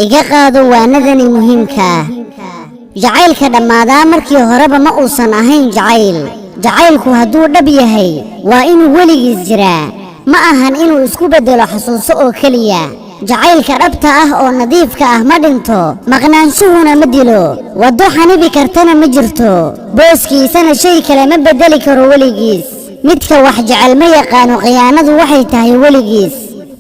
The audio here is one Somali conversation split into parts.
iga qaado waanadani muhiimka jacaylka dhamaada markii horeba ma uusan ahayn jacaylku hadduu dhab yahay waa inuu weligiis jiraa ma ahan inuu isku bedelo xasuuso oo kaliya jacaylka dhabta ah oo nadiifka ah ma dhinto maqnaanshuhuna ma dilo wado xanibi kartana ma jirto booskiisana shay kale ma bedeli karo weligiis midka wax jecel ma yaqaano khiyaanadu waxay tahay weligiis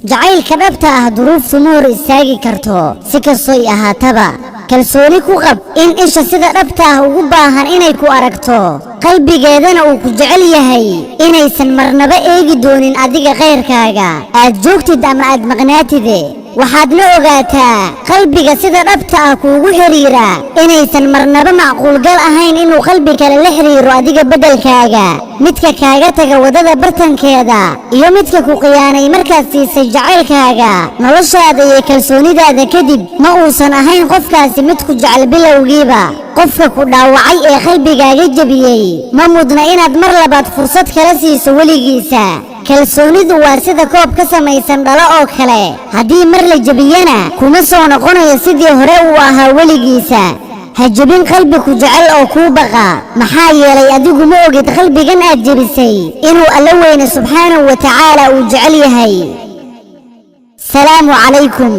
jacaylka dhabta ah duruuftu ma hor istaagi karto si kastoo ahaataba kalsooni ku qab in isha sida dhabta ah ugu baahan inay ku aragto qalbigeedana uu ku jecel yahay inaysan marnaba eegi doonin adiga khayrkaaga aad joogtid ama aad maqnaatide waxaadna ogaataa qalbiga sida dhabta ah kuugu xiriira inaysan marnaba macquul gal ahayn inuu qalbi kale la xiriiro adiga bedelkaaga midka kaaga taga wadada bartankeeda iyo midka ku khiyaanay markaad siisay jacaylkaaga noloshaada iyo kalsoonidaada kadib ma uusan ahayn qofkaasi mid ku jecel bilowgiiba qofka ku dhaawacay ee qalbigaaga jabiyey ma mudna inaad mar labaad fursad kala siiso weligiisa kalsoonidu waa sida koob ka samaysan dhalo oo kale haddii mar la jabiyana kuma soo noqonayo sidii hore uu ahaa weligiisa ha jabin qalbi ku jecel oo kuu baqa maxaa yeelay adigu ma ogid qalbigan aad jabisay inuu alla weyne subxaanahu wa tacaala uu jecel yahay salaamu calaykum